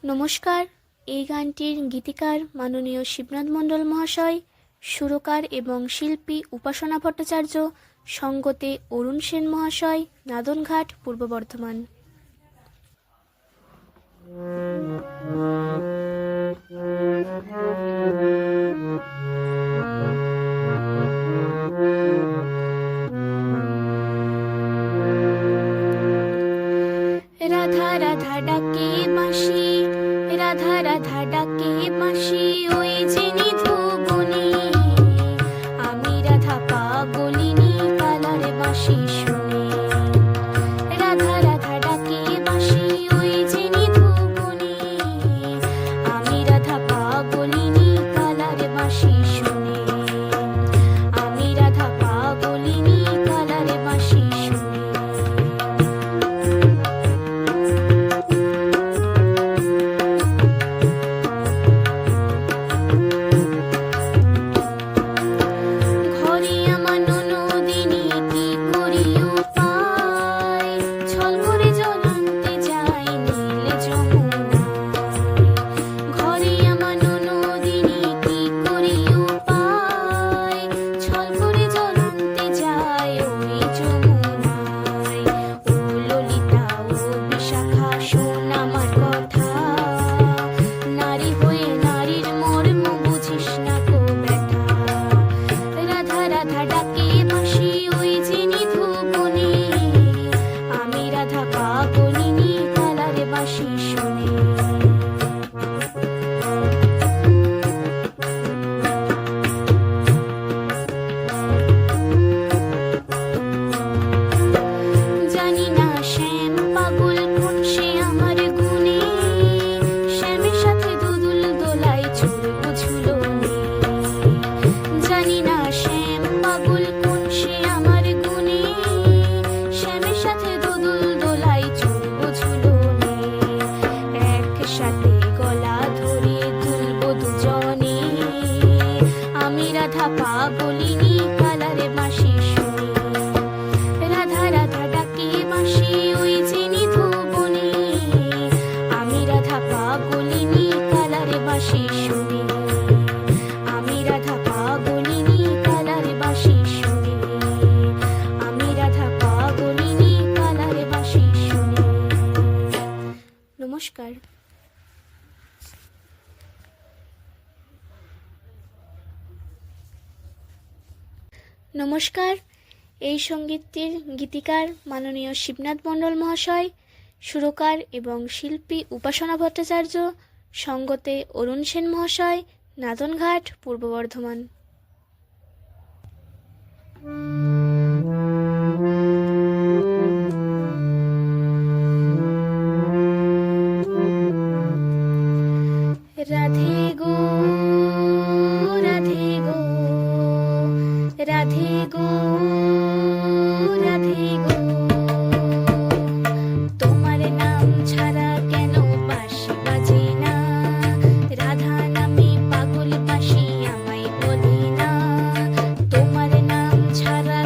নমস্কার। এই গানটির গীতিকার মাননীয় শিবনাথ মণ্ডল মহাশয়, সুরকার এবং শিল্পী উপাসনা ভট্টাচার্য, সঙ্গতে অরুণ সেন মহাশয়, নাদনঘাট, পূর্ব বর্ধমান। রাধা রাধা ডাকে বাঁশি, রাধা রাধা ডাকে বাঁশি, ওই যে নিধুবনে আমি রাধা পাগলিনী কালার বাঁশি শুনে। রাধা রাধা ডাকে বাঁশি, ওই যে নিধুবনে আমি রাধা পাগলিনী কালার বাঁশি শুনে। আমি রাধা পাগলিনী কালার বাঁশি শুনে। রাধা পাগলিনী কালারে বাঁশি শুনি। রাধা রাধা ডাকে বাঁশি, ওই যে নিধুবনে আমি রাধা পাগলিনী কালারে বাঁশি শুনি। আমি রাধা পাগলিনী কালারে বাঁশি শুনি। আমি রাধা পাগলিনী কালারে বাঁশি শুনি। নমস্কার। নমস্কার। এই সঙ্গীতটির গীতিকার মাননীয় শিবনাথ মণ্ডল মহাশয়, সুরকার এবং শিল্পী উপাসনা ভট্টাচার্য, সঙ্গতে অরুণ সেন মহাশয়, নাদনঘাট, পূর্ব বর্ধমান। রাধে গো রাধে গো রাধে গো রাধে গো, তোমার নাম ছাড়া কেন বাঁশি বাজে না? রাধা নামে পাগল বাঁশি আমায় বলে না। তোমার নাম ছাড়া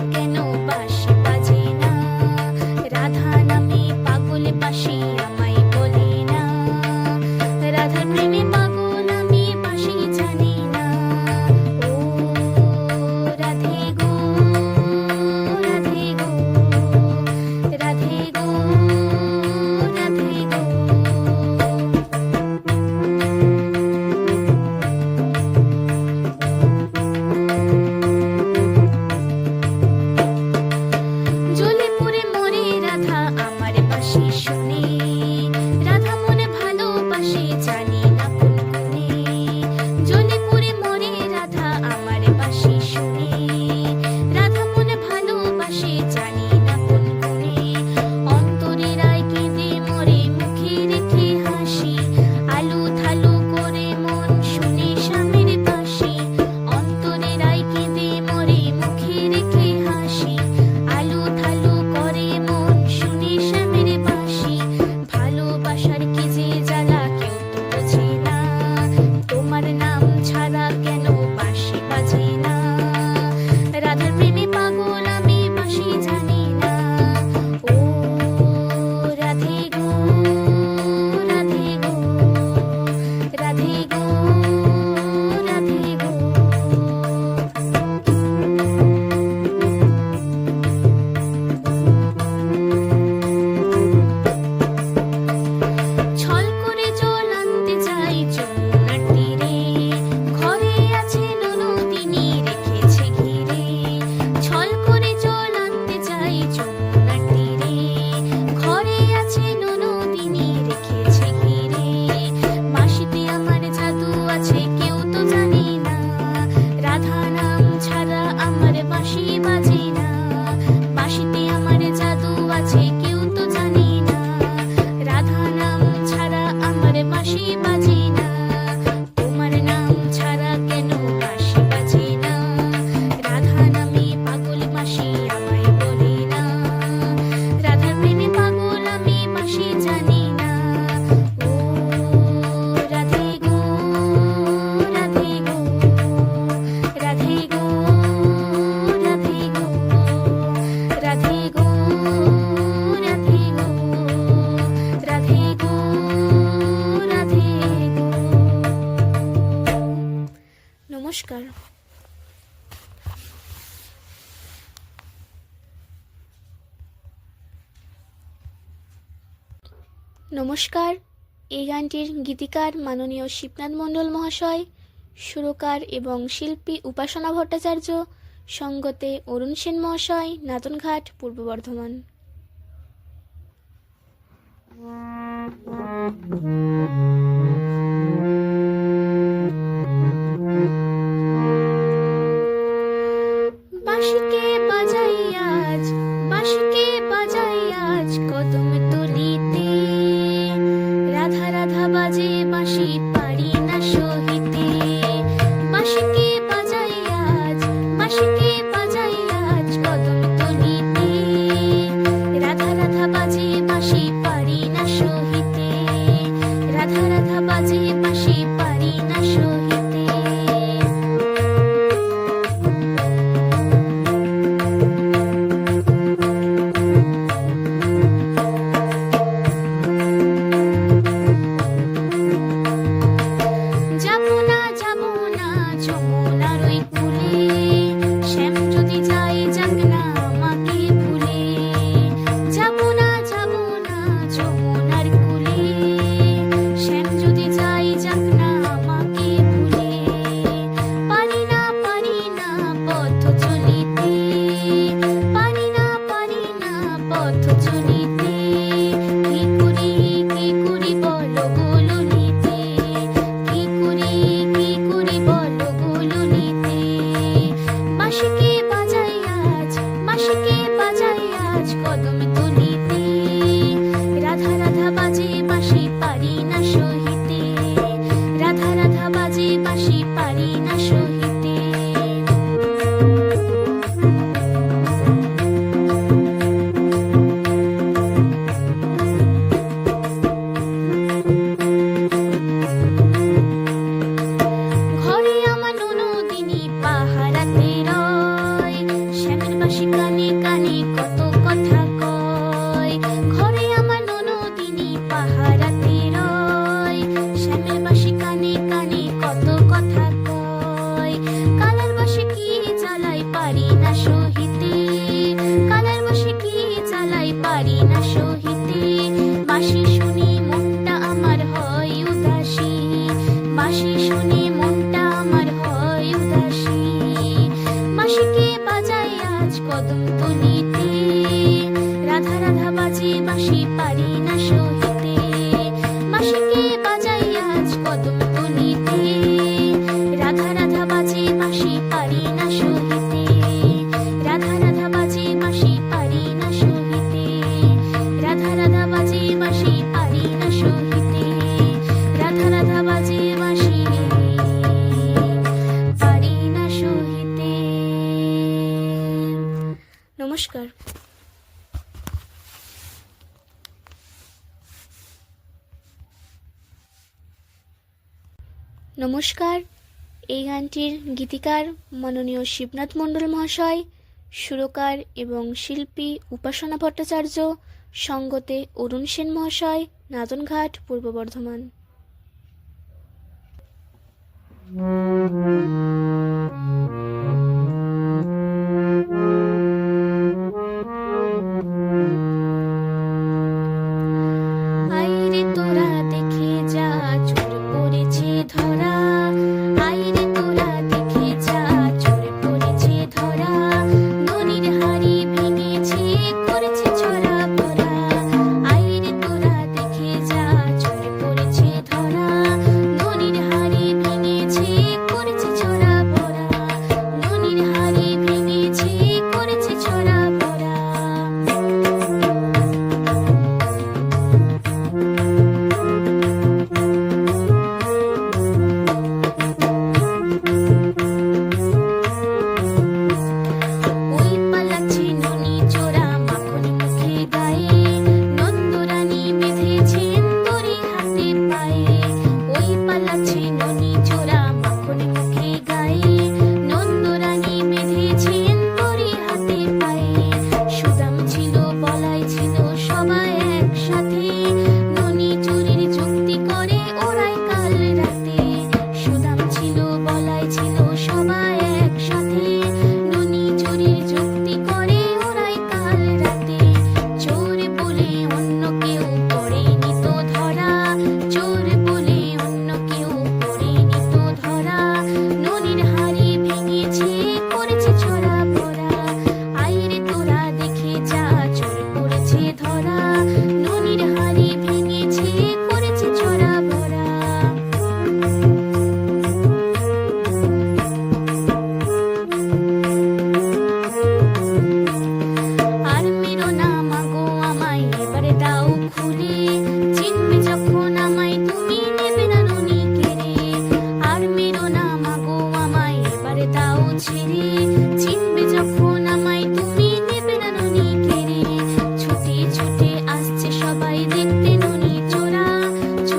বাঁশি বাজি না, তোমার নাম ছাড়া কেন বাঁশি বাজি না, রাধা নামে পাগল মাসি আমায় বলে না, রাধার প্রেমে পাগল আমি বাঁশি জানি না। ও রাধে গো, রাধে গো, রাধে গো, রাধে গো, রাধে গো, রাধে গো, রাধে গো, রাধে গো। নমস্কার। নমস্কার। এই গানটির গীতিকার মাননীয় শিবনাথ মণ্ডল মহাশয়, সুরকার এবং শিল্পী উপাসনা ভট্টাচার্য, সঙ্গতে অরুণ সেন মহাশয়, নাতনঘাট, পূর্ব বর্ধমান। বাঁশিকে বাজাই আজ, বাঁশিকে বাজাই আজ কদম তলিতে, রাধা রাধা বাজে বাঁশি পারি না সহিতে, বাঁশিকে বাজাই আজ, বাঁশিকে বাজাই আজ কদম তলিতে, রাধা রাধা বাজে বাঁশি পারি না সহিতে, রাধা রাধা বাজে বাঁশি পারি না সহিতে। যাবো না যাবো না যমুনার ওই কূলে, শ্যাম যদি যাই যাক না আমাকে ভুলে, যাবো না যাবো না যমুনার কূলে, শ্যাম যদি যাই যাক না আমাকে ভুলে, পারি না পথ চলিতে, পারি না পথ চলিতে, কি করি বলো গো ললিতে, কি করি বলো গো ললিতে, বাঁশিকে বাজাই আজ, বাঁশিকে বাজাই আজ কদম তলিতে, রাধা রাধা বাজে বাঁশি পারি না সহিতে, রাধা রাধা বাজে বাঁশি পারি না সহিতে। ঘরে আমার ননদিনী পাহারাতে রয়, শ্যামের বাঁশি কানে কানে কত কথা কয়, ঘরে আমার ননদিনী পাহারাতে রয়, শ্যামের বাঁশি কানে কানে কত কথা কয়, কালার বাঁশি কি জ্বালাই পারি না সহিতে, কালার বাঁশি কি জ্বালাই পারি না সহিতে, বাঁশি শুনি মনটা আমার হয় উদাসী, বাঁশি শুনি মনটা আমার হয় উদাসী, বাঁশিকে বাজাই আজ কদম তলিতে, রাধা রাধা বাজে বাঁশি পারি না সহিতে, বাঁশিকে বাজাই আজ কদম তলিতে, রাধা রাধা বাজে বাঁশি পারি না সহিতে, রাধা রাধা বাজে বাঁশি পারি না সহিতে, রাধা রাধা বাজে বাঁশি পারি না সহিতে, রাধা রাধা বাজে বাঁশি পারি না সহিতে। নমস্কার। নমস্কার। এই গানটির গীতিকার মাননীয় শিবনাথ মণ্ডল মহাশয়, সুরকার এবং শিল্পী উপাসনা ভট্টাচার্য, সঙ্গতে অরুণ সেন মহাশয়, নাতনঘাট, পূর্ব বর্ধমান। আইরে তোরা দেখে যা চোর পড়েছে ধরা, আইরে তোরা দেখে যা চোর পড়েছে ধরা, ননির হাড়ি ভেঙেছে করেছে ছড়া ভরা, আইরে তোরা দেখে যা চোর পড়েছে ধরা, ননির হাড়ি ভেঙেছে করেছে ছড়া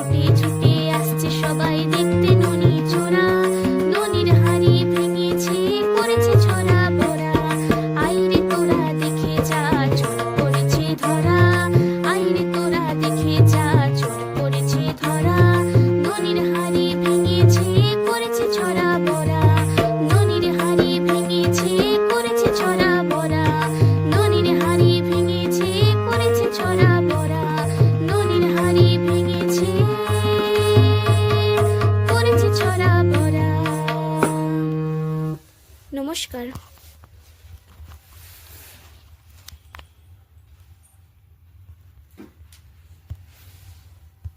ছুটে ছুটে আসছে সবাই দেখতে ননি চোরা, ননির হাড়ি ভেঙেছে করেছে ছড়া বড়া। আইরে তোরা দেখে যা চোর পড়েছে ধরা, আইরে তোরা দেখে যা চোর পড়েছে ধরা। ননির হাড়ি ভেঙেছে করেছে ছড়া বড়া, ননির হাড়ি ভেঙেছে করেছে ছড়া বড়া, ননির হাড়ি ভেঙেছে করেছে ছড়া বড়া, ননির হাড়ি ভেঙেছে করেছে ছড়া বড়া। নমস্কার।